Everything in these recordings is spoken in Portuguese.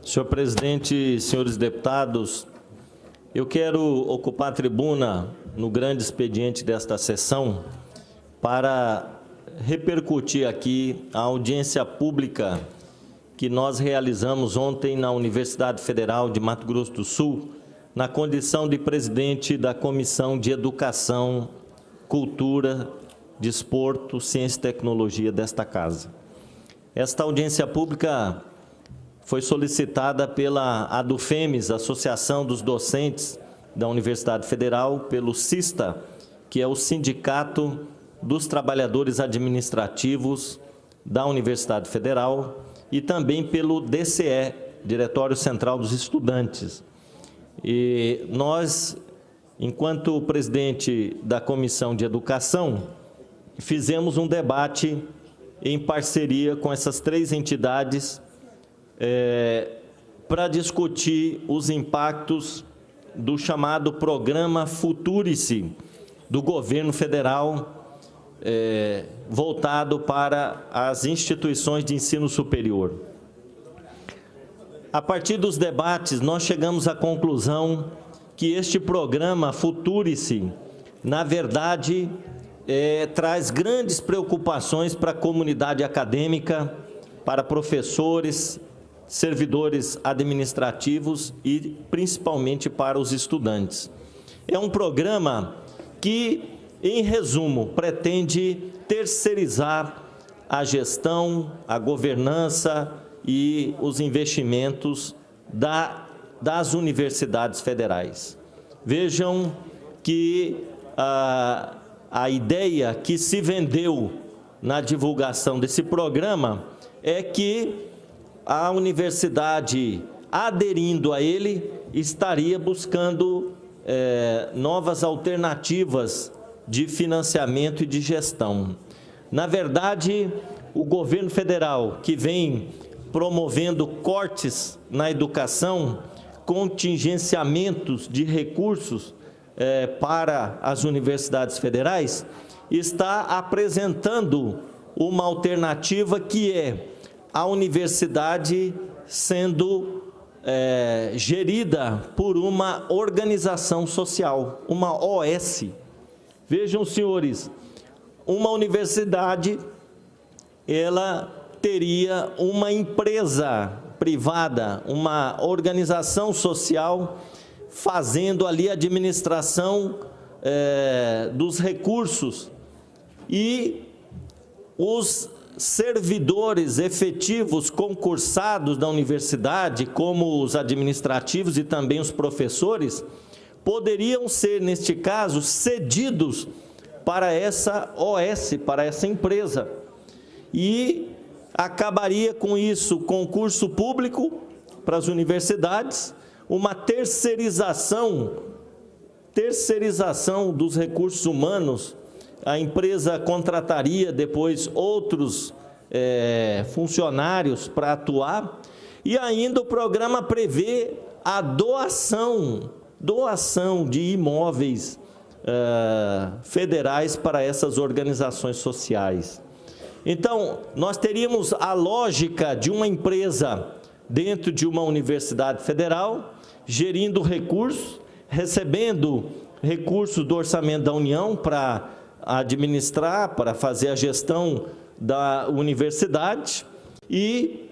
Senhor presidente, senhores deputados, eu quero ocupar a tribuna no grande expediente desta sessão para repercutir aqui a audiência pública que nós realizamos ontem na Universidade Federal de Mato Grosso do Sul, na condição de presidente da Comissão de Educação, Cultura, Desporto, Ciência e Tecnologia desta casa. Esta audiência pública foi solicitada pela ADUFEMES, Associação dos Docentes da Universidade Federal, pelo SISTA, que é o Sindicato dos Trabalhadores Administrativos da Universidade Federal, e também pelo DCE, Diretório Central dos Estudantes. E nós, enquanto presidente da Comissão de Educação, fizemos um debate em parceria com essas três entidades para discutir os impactos do chamado Programa Futurice do governo federal, voltado para as instituições de ensino superior. A partir dos debates, nós chegamos à conclusão que este programa Futurice, na verdade, traz grandes preocupações para a comunidade acadêmica, para professores, servidores administrativos e principalmente para os estudantes. É um programa que, em resumo, pretende terceirizar a gestão, a governança e os investimentos das universidades federais. Vejam que a ideia que se vendeu na divulgação desse programa é que a universidade, aderindo a ele, estaria buscando novas alternativas de financiamento e de gestão. Na verdade, o governo federal, que vem promovendo cortes na educação, contingenciamentos de recursos para as universidades federais, está apresentando uma alternativa que é a universidade sendo gerida por uma organização social, uma OS. Vejam, senhores, uma universidade, ela teria uma empresa privada, uma organização social, fazendo ali a administração dos recursos, e os servidores efetivos concursados da universidade, como os administrativos e também os professores, poderiam ser, neste caso, cedidos para essa OS, para essa empresa. E acabaria com isso concurso público para as universidades, uma terceirização dos recursos humanos. A empresa contrataria depois outros funcionários para atuar, e ainda o programa prevê a doação de imóveis federais para essas organizações sociais. Então, nós teríamos a lógica de uma empresa dentro de uma universidade federal, gerindo recursos, recebendo recursos do orçamento da União para administrar, para fazer a gestão da universidade, e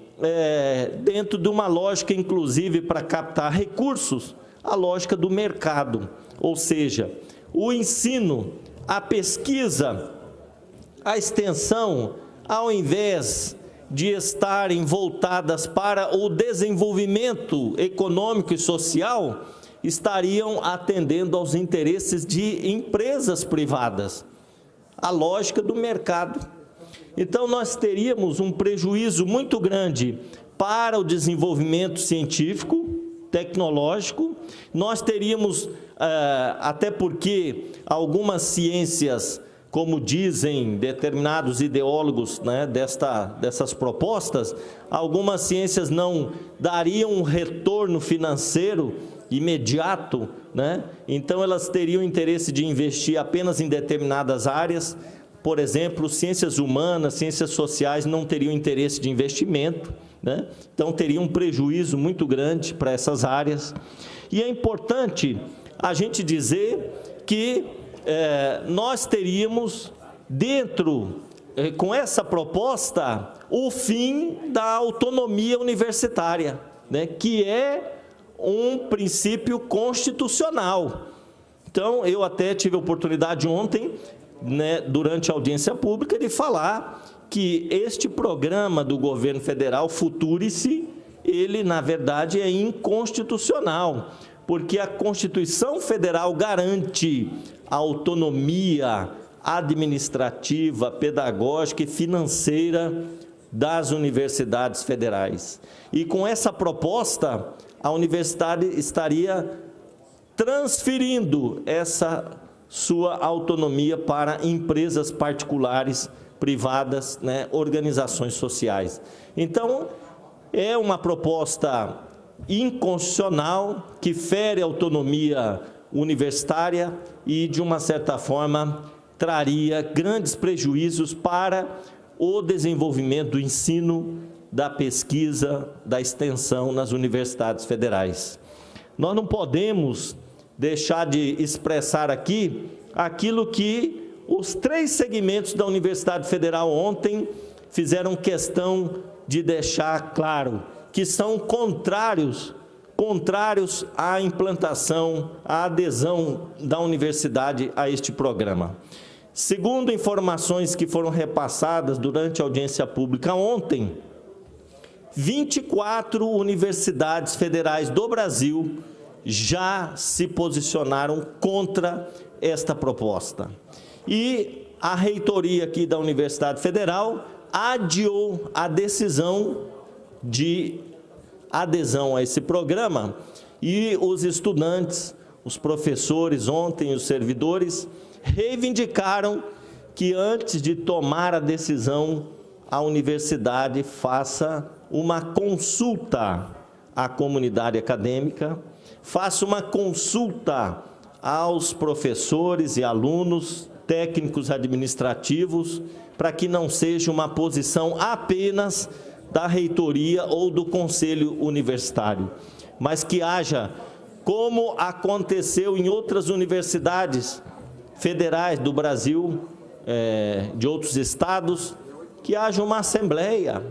dentro de uma lógica, inclusive, para captar recursos, a lógica do mercado, ou seja, o ensino, a pesquisa, a extensão, ao invés de estarem voltadas para o desenvolvimento econômico e social, estariam atendendo aos interesses de empresas privadas, a lógica do mercado. Então, nós teríamos um prejuízo muito grande para o desenvolvimento científico, tecnológico. Nós teríamos, até porque algumas ciências, como dizem determinados ideólogos, né, dessas propostas, algumas ciências não dariam um retorno financeiro imediato, né? Então elas teriam interesse de investir apenas em determinadas áreas. Por exemplo, ciências humanas, ciências sociais não teriam interesse de investimento, né? Então, teria um prejuízo muito grande para essas áreas. E é importante a gente dizer que nós teríamos dentro, com essa proposta, o fim da autonomia universitária, né, que é um princípio constitucional. Então, eu até tive a oportunidade ontem, né, durante a audiência pública, de falar que este programa do governo federal, Futurice, ele, na verdade, é inconstitucional, porque a Constituição Federal garante a autonomia administrativa, pedagógica e financeira das universidades federais. E com essa proposta, a universidade estaria transferindo essa sua autonomia para empresas particulares, privadas, né, organizações sociais. Então, é uma proposta inconstitucional que fere a autonomia universitária e, de uma certa forma, traria grandes prejuízos para o desenvolvimento do ensino, da pesquisa, da extensão nas universidades federais. Nós não podemos deixar de expressar aqui aquilo que os 3 segmentos da Universidade Federal ontem fizeram questão de deixar claro, que são contrários à implantação, à adesão da universidade a este programa. Segundo informações que foram repassadas durante a audiência pública ontem, 24 universidades federais do Brasil já se posicionaram contra esta proposta. E a reitoria aqui da Universidade Federal adiou a decisão de adesão a esse programa, e os estudantes, os professores ontem, os servidores, reivindicaram que antes de tomar a decisão, a universidade faça uma consulta à comunidade acadêmica, faça uma consulta aos professores e alunos, técnicos administrativos, para que não seja uma posição apenas da reitoria ou do conselho universitário, mas que haja, como aconteceu em outras universidades federais do Brasil, de outros estados, que haja uma assembleia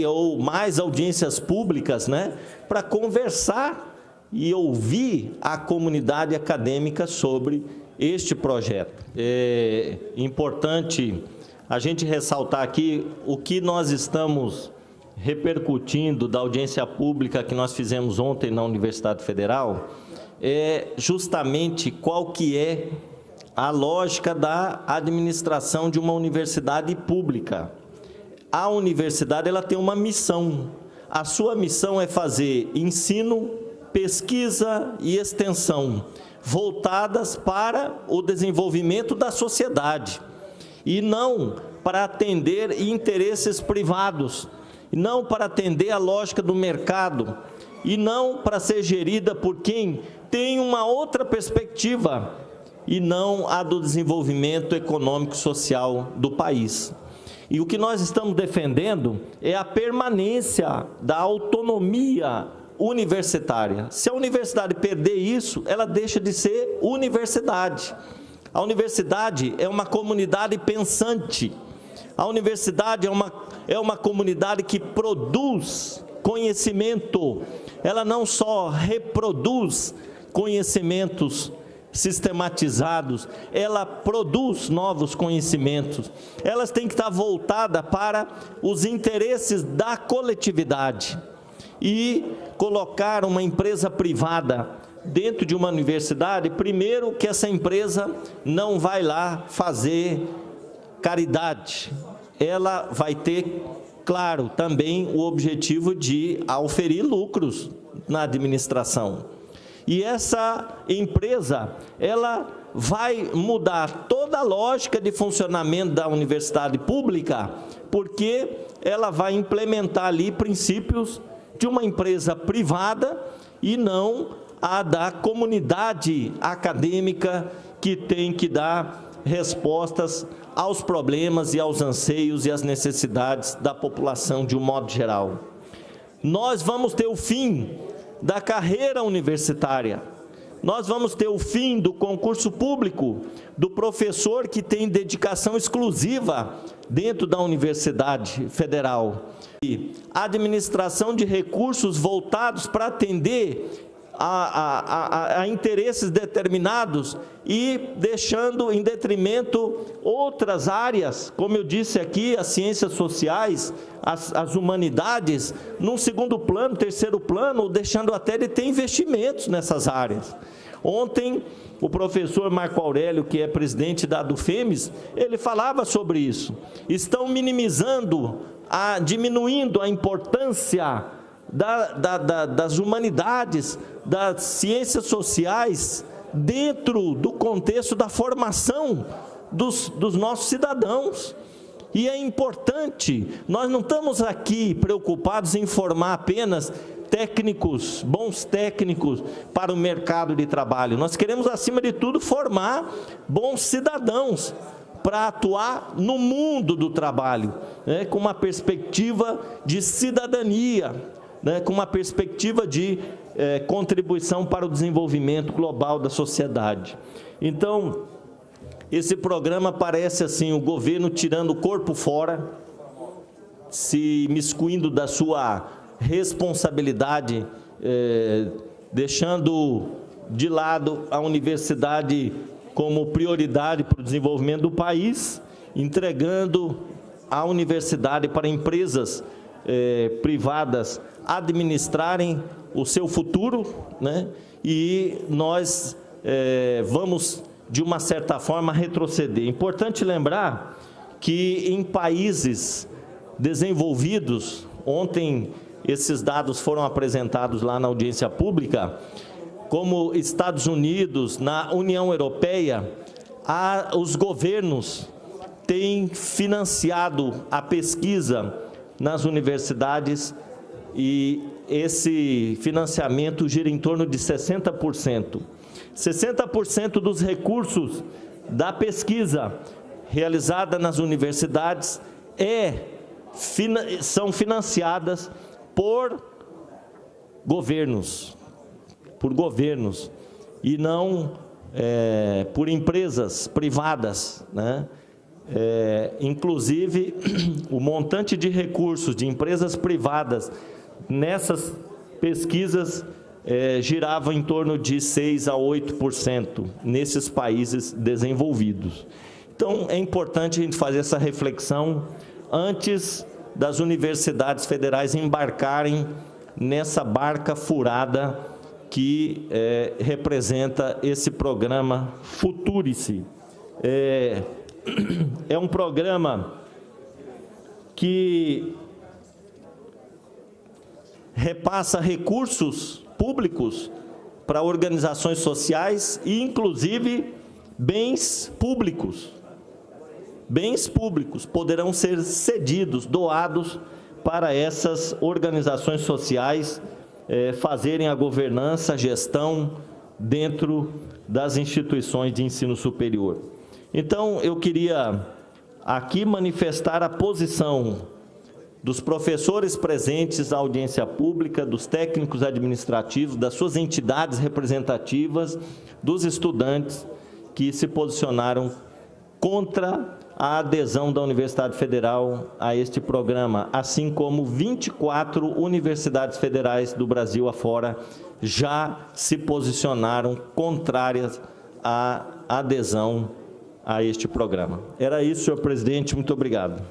ou mais audiências públicas, né, para conversar e ouvir a comunidade acadêmica sobre este projeto. É importante a gente ressaltar aqui o que nós estamos repercutindo da audiência pública que nós fizemos ontem na Universidade Federal, é justamente qual que é a lógica da administração de uma universidade pública. A universidade, ela tem uma missão. A sua missão é fazer ensino, pesquisa e extensão, voltadas para o desenvolvimento da sociedade, e não para atender interesses privados, e não para atender a lógica do mercado, e não para ser gerida por quem tem uma outra perspectiva, e não a do desenvolvimento econômico e social do país. E o que nós estamos defendendo é a permanência da autonomia universitária. Se a universidade perder isso, ela deixa de ser universidade. A universidade é uma comunidade pensante. A universidade é uma comunidade que produz conhecimento. Ela não só reproduz conhecimentos sistematizados, ela produz novos conhecimentos. Elas têm que estar voltadas para os interesses da coletividade. E colocar uma empresa privada dentro de uma universidade, primeiro que essa empresa não vai lá fazer caridade, ela vai ter, claro, também o objetivo de auferir lucros na administração. E essa empresa, ela vai mudar toda a lógica de funcionamento da universidade pública, porque ela vai implementar ali princípios de uma empresa privada e não a da comunidade acadêmica, que tem que dar respostas aos problemas e aos anseios e às necessidades da população de um modo geral. Nós vamos ter o fim da carreira universitária. Nós vamos ter o fim do concurso público, do professor que tem dedicação exclusiva dentro da Universidade Federal. E a administração de recursos voltados para atender a interesses determinados e deixando em detrimento outras áreas, como eu disse aqui, as ciências sociais, as humanidades, num segundo plano, terceiro plano, deixando até de ter investimentos nessas áreas. Ontem, o professor Marco Aurélio, que é presidente da Dufemes, ele falava sobre isso. Estão minimizando, diminuindo a importância das humanidades, das ciências sociais, dentro do contexto da formação dos nossos cidadãos. E é importante, nós não estamos aqui preocupados em formar apenas técnicos, bons técnicos para o mercado de trabalho. Nós queremos, acima de tudo, formar bons cidadãos para atuar no mundo do trabalho, né, com uma perspectiva de cidadania, né, com uma perspectiva de contribuição para o desenvolvimento global da sociedade. Então, esse programa parece assim, o governo tirando o corpo fora, se miscuindo da sua responsabilidade, deixando de lado a universidade como prioridade para o desenvolvimento do país, entregando a universidade para empresas privadas administrarem o seu futuro, né? E nós vamos, de uma certa forma, retroceder. Importante lembrar que em países desenvolvidos, ontem esses dados foram apresentados lá na audiência pública, como Estados Unidos, na União Europeia, os governos têm financiado a pesquisa nas universidades e esse financiamento gira em torno de 60%. 60% dos recursos da pesquisa realizada nas universidades são financiadas por governos e não por empresas privadas, né? Inclusive, o montante de recursos de empresas privadas nessas pesquisas girava em torno de 6% a 8% nesses países desenvolvidos. Então, é importante a gente fazer essa reflexão antes das universidades federais embarcarem nessa barca furada que representa esse programa Futurice. É um programa que repassa recursos públicos para organizações sociais e, inclusive, bens públicos. Bens públicos poderão ser cedidos, doados para essas organizações sociais fazerem a governança, a gestão dentro das instituições de ensino superior. Então, eu queria aqui manifestar a posição dos professores presentes à audiência pública, dos técnicos administrativos, das suas entidades representativas, dos estudantes que se posicionaram contra a adesão da Universidade Federal a este programa, assim como 24 universidades federais do Brasil afora já se posicionaram contrárias à adesão a este programa. Era isso, senhor presidente, muito obrigado.